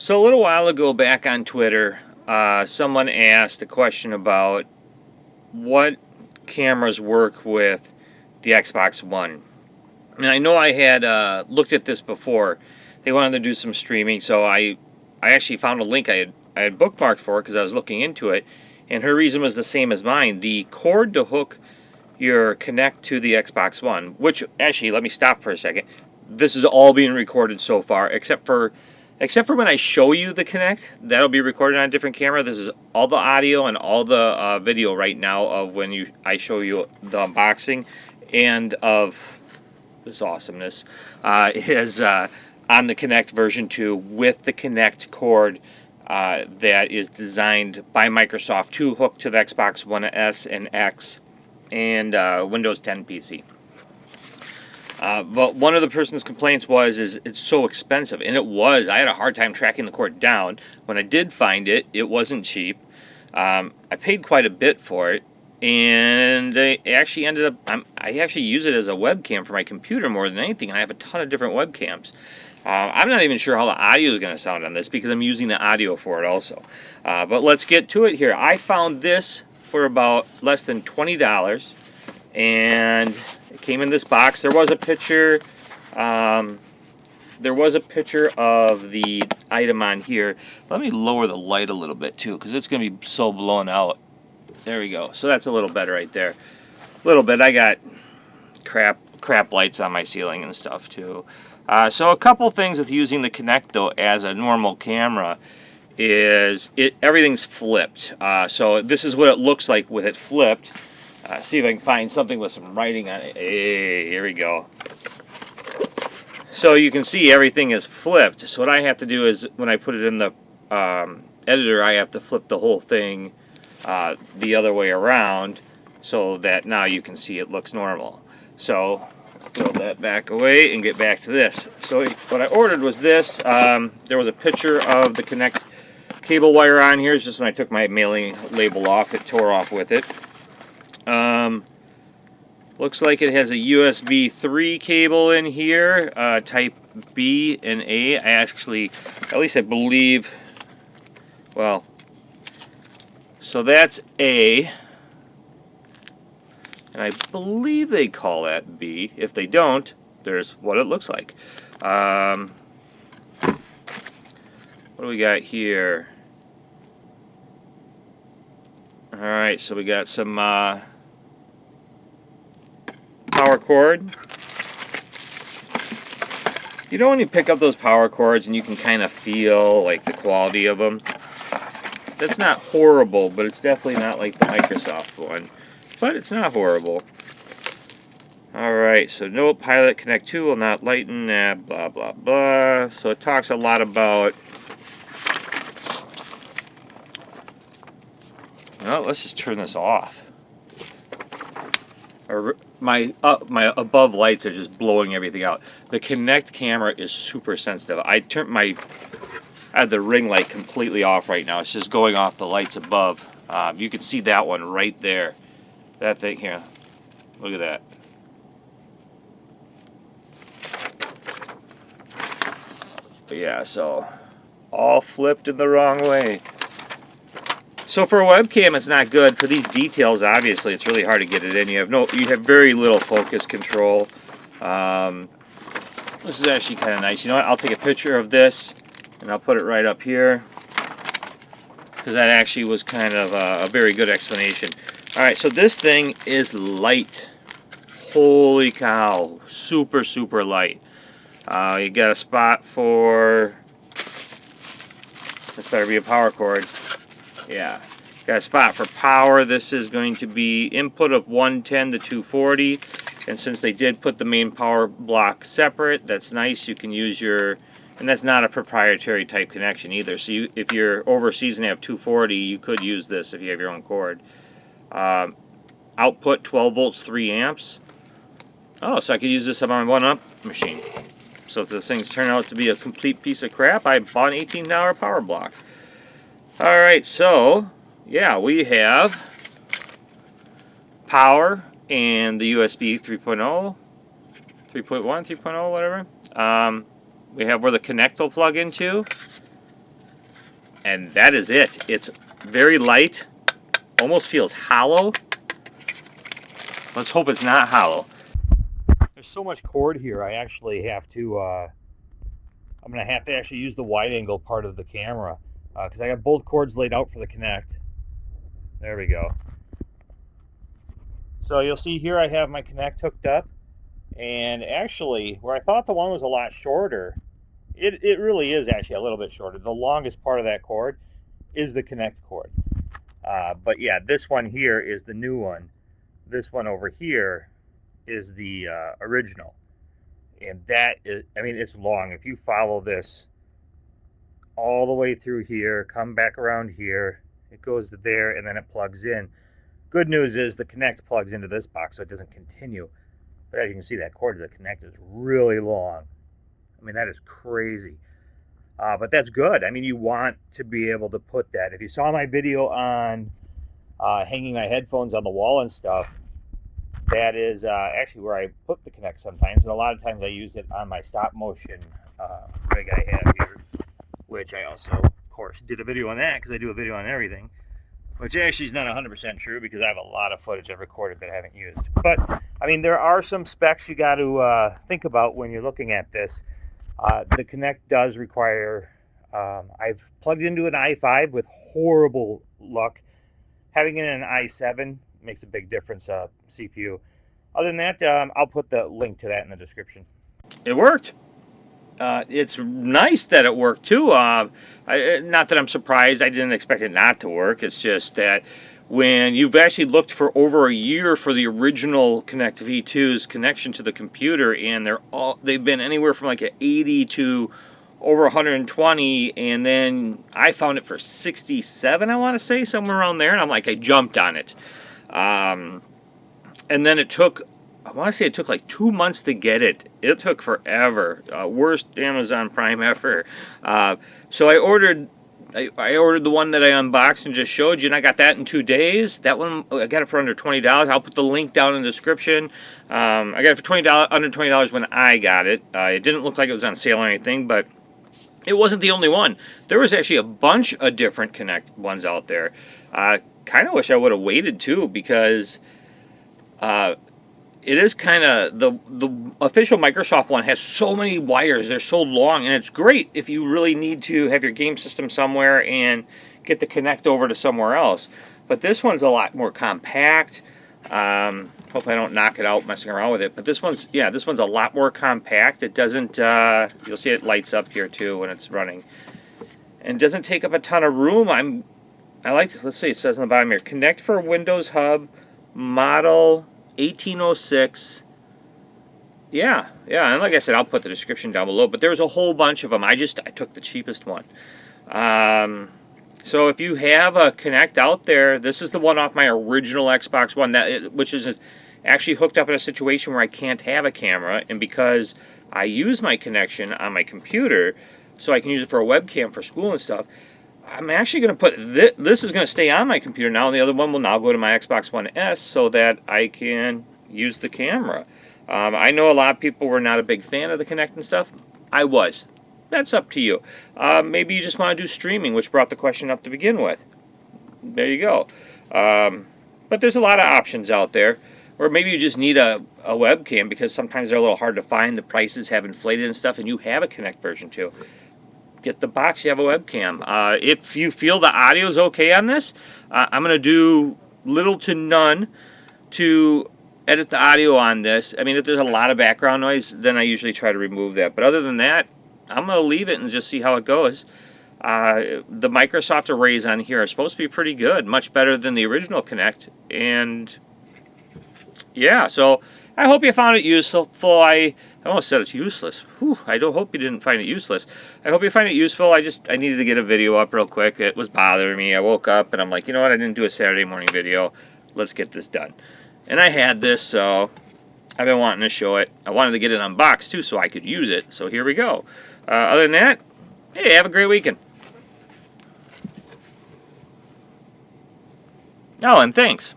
So a little while ago back on Twitter, someone asked a question about what cameras work with the Xbox One. And I know I had looked at this before. They wanted to do some streaming, so I actually found a link I had bookmarked for because I was looking into it. And her reason was the same as mine. The cord to hook your Kinect to the Xbox One, which actually, let me stop for a second. This is all being recorded so far, except for when I show you the Kinect. That'll be recorded on a different camera. This is all the audio and all the video right now of when I show you the unboxing and of this awesomeness is on the Kinect version 2 with the Kinect cord that is designed by Microsoft to hook to the Xbox One S and X and Windows 10 PC. But one of the person's complaints is it's so expensive, and it was. I had a hard time tracking the cord down. When I did find it, it wasn't cheap. I paid quite a bit for it, and I actually ended up. I actually use it as a webcam for my computer more than anything. I have a ton of different webcams. I'm not even sure how the audio is going to sound on this because I'm using the audio for it also. But let's get to it here. I found this for about less than $20, and it came in this box. There was a picture. There was a picture of the item on here. Let me lower the light a little bit too, because it's going to be so blown out. There we go. So that's a little better right there. A little bit. I got crap lights on my ceiling and stuff too. So a couple things with using the Kinect though as a normal camera is everything's flipped. So this is what it looks like with it flipped. See if I can find something with some writing on it. Hey, here we go. So you can see everything is flipped. So what I have to do is when I put it in the editor, I have to flip the whole thing the other way around so that now you can see it looks normal. So let's throw that back away and get back to this. So what I ordered was this. There was a picture of the Kinect cable wire on here. It's just when I took my mailing label off, it tore off with it. Looks like it has a USB 3 cable in here, type B and A. At least I believe, well, so that's A, and I believe they call that B. If they don't, there's what it looks like. What do we got here? Alright, so we got some power cord. You know when you pick up those power cords and you can kind of feel like the quality of them? That's not horrible, but it's definitely not like the Microsoft one. But it's not horrible. Alright, so no Pilot Kinect 2 will not lighten, blah blah blah. So it talks a lot about... Well, let's just turn this off. My above lights are just blowing everything out. The Kinect camera is super sensitive. I had the ring light completely off right now. It's just going off the lights above. You can see that one right there. That thing here. Look at that. But yeah, so all flipped in the wrong way. So for a webcam, it's not good. For these details, obviously, it's really hard to get it in. You have very little focus control. This is actually kind of nice. You know what? I'll take a picture of this, and I'll put it right up here, because that actually was kind of a very good explanation. All right, so this thing is light. Holy cow! Super, super light. You got a spot for... This better be a power cord. Yeah, got a spot for power. This is going to be input of 110 to 240, and since they did put the main power block separate, that's nice. You can use your, and that's not a proprietary type connection either. So if you're overseas and have 240, you could use this if you have your own cord. Output 12 volts, 3 amps. Oh, so I could use this on my 1-amp machine. So if this thing's turned out to be a complete piece of crap, I bought an $18 power block. Alright, so, yeah, we have power and the USB 3.0, 3.1, 3.0, whatever. We have where the Kinect will plug into. and that is it. It's very light, almost feels hollow. Let's hope it's not hollow. There's so much cord here, I actually have to, I'm going to have to actually use the wide angle part of the camera, because I got both cords laid out for the Kinect. There we go. So you'll see here I have my Kinect hooked up, and actually, where I thought the one was a lot shorter, it really is actually a little bit shorter. The longest part of that cord is the Kinect cord. But yeah, this one here is the new one. This one over here is the original. And that is, I mean, it's long. If you follow this all the way through here, come back around here, it goes to there, and then it plugs in. Good news is the Kinect plugs into this box, so it doesn't continue. But as you can see, that cord to the Kinect is really long. I mean, that is crazy. But that's good. I mean, you want to be able to put that. If you saw my video on hanging my headphones on the wall and stuff, that is actually where I put the Kinect sometimes. And a lot of times I use it on my stop motion rig I have here, which I also, of course, did a video on that because I do a video on everything. Which actually is not 100% true because I have a lot of footage I've recorded that I haven't used. But, I mean, there are some specs you got to think about when you're looking at this. The Kinect does require, I've plugged into an i5 with horrible luck. Having it in an i7 makes a big difference, CPU. Other than that, I'll put the link to that in the description. It worked. It's nice that it worked too. Not that I'm surprised. I didn't expect it not to work. It's just that when you've actually looked for over a year for the original Kinect V2's connection to the computer, and they've been anywhere from like an 80 to over 120, and then I found it for 67, I want to say, somewhere around there, and I'm like, I jumped on it. And then it took, I want to say it took like 2 months to get it. It took forever. Worst Amazon Prime ever. So I ordered the one that I unboxed and just showed you, and I got that in 2 days. That one, I got it for under $20. I'll put the link down in the description. I got it for $20, under $20 when I got it. It didn't look like it was on sale or anything, but it wasn't the only one. There was actually a bunch of different Kinect ones out there. Kind of wish I would have waited too, because it is kind of, the official Microsoft one has so many wires. They're so long, and it's great if you really need to have your game system somewhere and get the Kinect over to somewhere else. But this one's a lot more compact. Hope I don't knock it out messing around with it. But this one's, yeah, this one's a lot more compact. It doesn't, you'll see it lights up here too when it's running. And doesn't take up a ton of room. I like this. Let's see, it says on the bottom here, Kinect for Windows Hub, model 1806. Yeah, and like I said, I'll put the description down below, but there's a whole bunch of them. I took the cheapest one. So if you have a Kinect out there, this is the one off my original Xbox One, which is actually hooked up in a situation where I can't have a camera, and because I use my connection on my computer, so I can use it for a webcam for school and stuff, I'm actually going to put this is going to stay on my computer now, and the other one will now go to my Xbox One S so that I can use the camera. I know a lot of people were not a big fan of the Kinect and stuff. I was. That's up to you. Maybe you just want to do streaming, which brought the question up to begin with. There you go. But there's a lot of options out there. Or maybe you just need a webcam because sometimes they're a little hard to find. The prices have inflated and stuff, and you have a Kinect version too. Get the box, you have a webcam. If you feel the audio is okay on this, I'm going to do little to none to edit the audio on this. I mean, if there's a lot of background noise, then I usually try to remove that. But other than that, I'm going to leave it and just see how it goes. The Microsoft arrays on here are supposed to be pretty good, much better than the original Kinect. And yeah, so I hope you found it useful. I almost said it's useless. Whew, I don't hope you didn't find it useless. I hope you find it useful. I needed to get a video up real quick. It was bothering me. I woke up and I'm like, you know what? I didn't do a Saturday morning video. Let's get this done. And I had this, so I've been wanting to show it. I wanted to get it unboxed too so I could use it. So here we go. Other than that, hey, have a great weekend. Oh, and thanks.